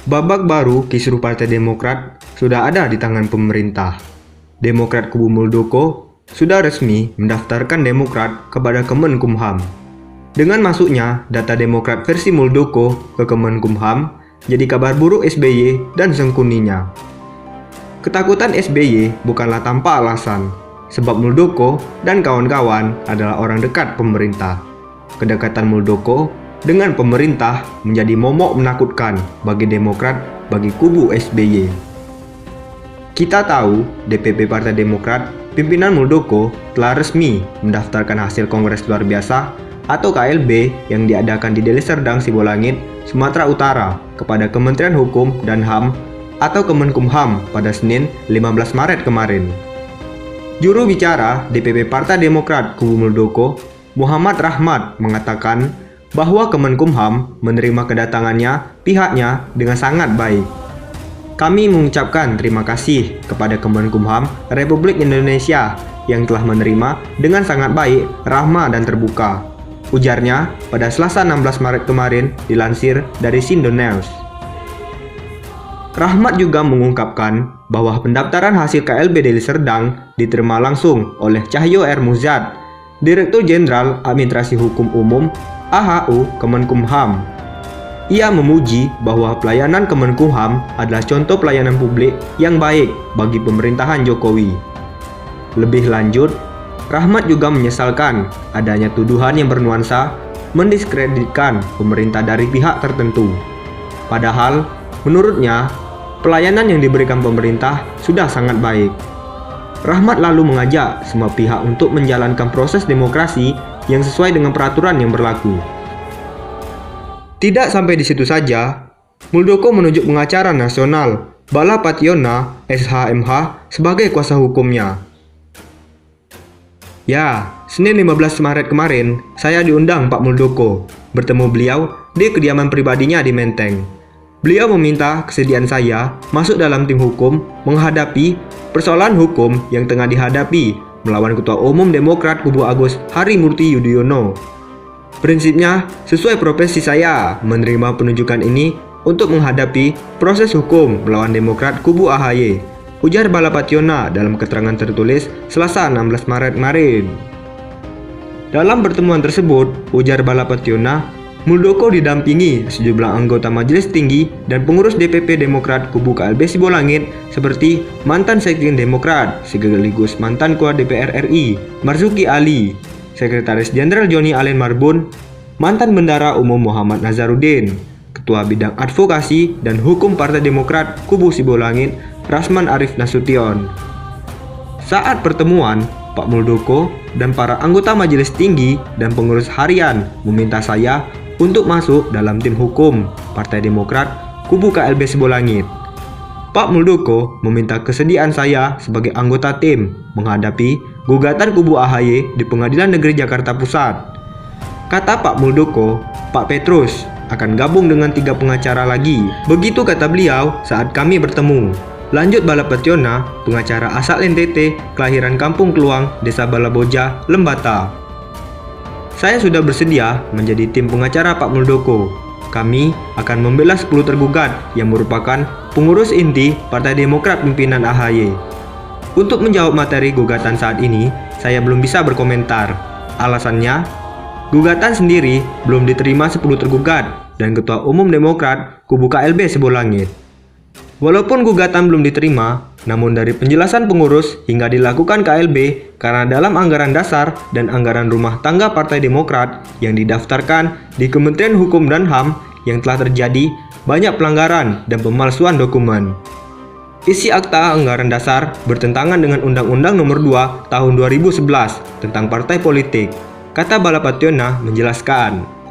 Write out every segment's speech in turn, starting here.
Babak baru kisruh Partai Demokrat sudah ada di tangan pemerintah. Demokrat kubu Muldoko sudah resmi mendaftarkan Demokrat kepada Kemenkumham. Dengan masuknya data Demokrat versi Muldoko ke Kemenkumham, jadi kabar buruk SBY dan sengkuninya. Ketakutan SBY bukanlah tanpa alasan, sebab Muldoko dan kawan-kawan adalah orang dekat pemerintah. Kedekatan Muldoko dengan pemerintah menjadi momok menakutkan bagi Demokrat bagi kubu SBY. Kita tahu DPP Partai Demokrat, pimpinan Muldoko telah resmi mendaftarkan hasil Kongres Luar Biasa atau KLB yang diadakan di Deli Serdang, Sibolangit, Sumatera Utara kepada Kementerian Hukum dan HAM atau Kemenkumham pada Senin 15 Maret kemarin. Juru bicara DPP Partai Demokrat kubu Muldoko, Muhammad Rahmat, mengatakan bahwa Kemenkumham menerima kedatangannya pihaknya dengan sangat baik. Kami mengucapkan terima kasih kepada Kemenkumham Republik Indonesia yang telah menerima dengan sangat baik, ramah dan terbuka, ujarnya pada Selasa 16 Maret kemarin dilansir dari Sindonews. Rahmat juga mengungkapkan bahwa pendaftaran hasil KLB Deli Serdang diterima langsung oleh Cahyo R. Muzad, Direktur Jenderal Administrasi Hukum Umum AHU Kemenkumham. Ia memuji bahwa pelayanan Kemenkumham adalah contoh pelayanan publik yang baik bagi pemerintahan Jokowi. Lebih lanjut, Rahmat juga menyesalkan adanya tuduhan yang bernuansa mendiskreditkan pemerintah dari pihak tertentu. Padahal, menurutnya, pelayanan yang diberikan pemerintah sudah sangat baik. Rahmat lalu mengajak semua pihak untuk menjalankan proses demokrasi yang sesuai dengan peraturan yang berlaku. Tidak sampai di situ saja, Muldoko menunjuk pengacara nasional Bala Pationa SHMH sebagai kuasa hukumnya. Ya, Senin 15 Maret kemarin, saya diundang Pak Muldoko bertemu beliau di kediaman pribadinya di Menteng. Beliau meminta kesediaan saya masuk dalam tim hukum menghadapi persoalan hukum yang tengah dihadapi melawan Ketua Umum Demokrat kubu Agus Harimurti Yudhoyono. Prinsipnya, sesuai profesi saya menerima penunjukan ini untuk menghadapi proses hukum melawan Demokrat kubu AHY, ujar Bala Pationa dalam keterangan tertulis Selasa 16 Maret kemarin. Dalam pertemuan tersebut, ujar Bala Pationa, Muldoko didampingi sejumlah anggota Majelis Tinggi dan pengurus DPP Demokrat kubu KLB Sibolangit seperti mantan Sekjen Demokrat sekaligus mantan Ketua DPR RI Marzuki Ali, Sekretaris Jenderal Joni Allen Marbun, mantan Bendara Umum Muhammad Nazarudin, Ketua Bidang Advokasi dan Hukum Partai Demokrat kubu Sibolangit Rasman Arif Nasution. Saat pertemuan, Pak Muldoko dan para anggota Majelis Tinggi dan pengurus harian meminta saya untuk masuk dalam tim hukum Partai Demokrat kubu KLB Sibolangit. Pak Muldoko meminta kesediaan saya sebagai anggota tim menghadapi gugatan kubu AHY di Pengadilan Negeri Jakarta Pusat. Kata Pak Muldoko, Pak Petrus akan gabung dengan 3 pengacara lagi. Begitu kata beliau saat kami bertemu. Lanjut Bala Pationa, pengacara asal NTT, kelahiran Kampung Keluang, Desa Balaboja, Lembata. Saya sudah bersedia menjadi tim pengacara Pak Muldoko. Kami akan membela 10 tergugat yang merupakan pengurus inti Partai Demokrat pimpinan AHY. Untuk menjawab materi gugatan saat ini, saya belum bisa berkomentar. Alasannya, gugatan sendiri belum diterima 10 tergugat dan Ketua Umum Demokrat kubu KLB Sibolangit. Walaupun gugatan belum diterima, namun dari penjelasan pengurus hingga dilakukan KLB karena dalam anggaran dasar dan anggaran rumah tangga Partai Demokrat yang didaftarkan di Kementerian Hukum dan HAM yang telah terjadi banyak pelanggaran dan pemalsuan dokumen. Isi akta anggaran dasar bertentangan dengan Undang-Undang Nomor 2 Tahun 2011 tentang partai politik, kata Bala Pationa menjelaskan.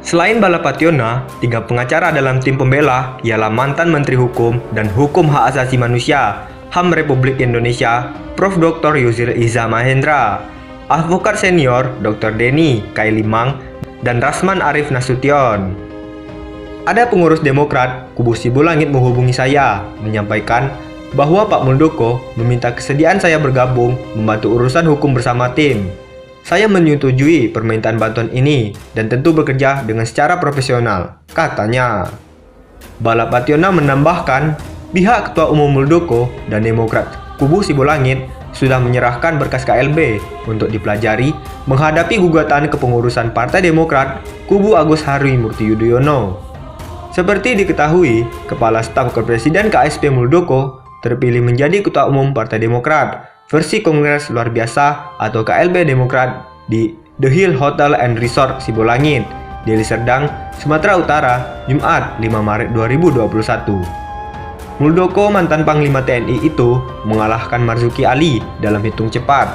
Selain Bala Pationa, 3 pengacara dalam tim pembela ialah mantan Menteri Hukum dan Hukum Hak Asasi Manusia HAM Republik Indonesia Prof. Dr. Yusril Iza Mahendra, Advokat Senior Dr. Denny Kailimang, dan Rasman Arif Nasution. Ada pengurus Demokrat kubu Sibolangit menghubungi saya menyampaikan bahwa Pak Muldoko meminta kesediaan saya bergabung membantu urusan hukum bersama tim. Saya menyetujui permintaan bantuan ini dan tentu bekerja dengan secara profesional, katanya. Balapationa menambahkan, pihak Ketua Umum Muldoko dan Demokrat kubu Sibolangit sudah menyerahkan berkas KLB untuk dipelajari menghadapi gugatan kepengurusan Partai Demokrat kubu Agus Harimurti Yudhoyono. Seperti diketahui, Kepala Staf Kepresiden KSP Muldoko terpilih menjadi Ketua Umum Partai Demokrat versi Kongres Luar Biasa atau KLB Demokrat di The Hill Hotel and Resort Sibolangit, Deli Serdang, Sumatera Utara, Jumat 5 Maret 2021. Muldoko, mantan Panglima TNI itu, mengalahkan Marzuki Ali dalam hitung cepat.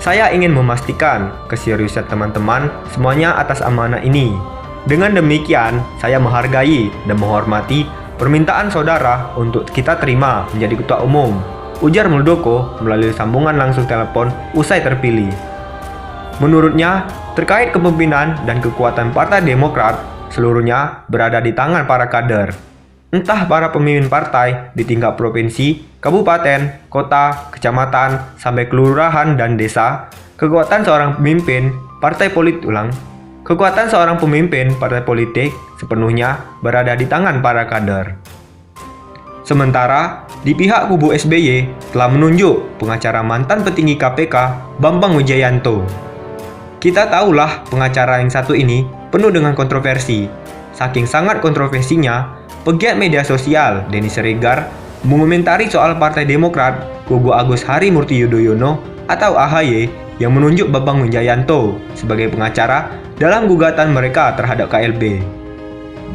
Saya ingin memastikan keseriusan teman-teman semuanya atas amanah ini. Dengan demikian, saya menghargai dan menghormati permintaan saudara untuk kita terima menjadi Ketua Umum, ujar Muldoko melalui sambungan langsung telepon usai terpilih. Menurutnya, terkait kepemimpinan dan kekuatan Partai Demokrat, seluruhnya berada di tangan para kader. Entah para pemimpin partai di tingkat provinsi, kabupaten, kota, kecamatan, sampai kelurahan dan desa, kekuatan seorang pemimpin partai politik sepenuhnya berada di tangan para kader. Sementara, di pihak kubu SBY telah menunjuk pengacara mantan petinggi KPK Bambang Wijayanto. Kita tahulah pengacara yang satu ini penuh dengan kontroversi. Saking sangat kontroversinya, pegiat media sosial Denny Siregar mengomentari soal Partai Demokrat kubu Agus Harimurti Yudhoyono atau AHY yang menunjuk Bambang Wijayanto sebagai pengacara dalam gugatan mereka terhadap KLB.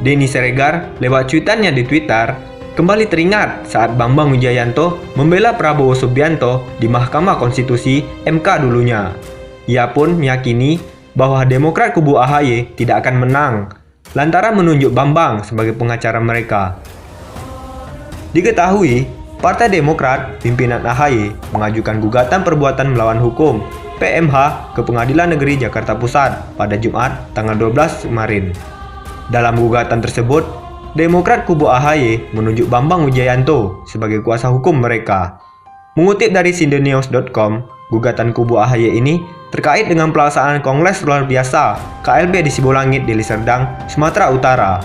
Denny Siregar lewat cuitannya di Twitter kembali teringat saat Bambang Wijayanto membela Prabowo Subianto di Mahkamah Konstitusi MK dulunya. Ia pun meyakini bahwa Demokrat kubu AHY tidak akan menang lantaran menunjuk Bambang sebagai pengacara mereka. Diketahui, Partai Demokrat pimpinan AHY mengajukan gugatan perbuatan melawan hukum PMH ke Pengadilan Negeri Jakarta Pusat pada Jumat tanggal 12 kemarin. Dalam gugatan tersebut, Demokrat kubu AHY menunjuk Bambang Wijayanto sebagai kuasa hukum mereka. Mengutip dari sindonews.com, gugatan kubu AHY ini terkait dengan pelaksanaan Kongres Luar Biasa KLB di Sibolangit, Deli Serdang, Sumatera Utara.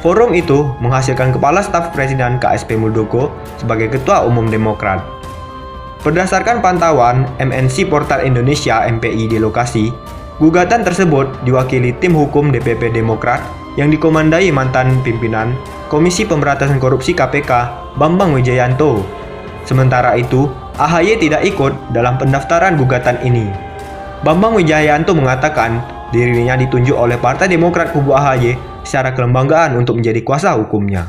Forum itu menghasilkan Kepala Staf Presiden KSP Muldoko sebagai Ketua Umum Demokrat. Berdasarkan pantauan MNC Portal Indonesia MPI di lokasi, gugatan tersebut diwakili tim hukum DPP Demokrat yang dikomandai mantan pimpinan Komisi Pemberantasan Korupsi KPK Bambang Wijayanto. Sementara itu, AHY tidak ikut dalam pendaftaran gugatan ini. Bambang Wijayanto mengatakan dirinya ditunjuk oleh Partai Demokrat kubu AHY secara kelembagaan untuk menjadi kuasa hukumnya.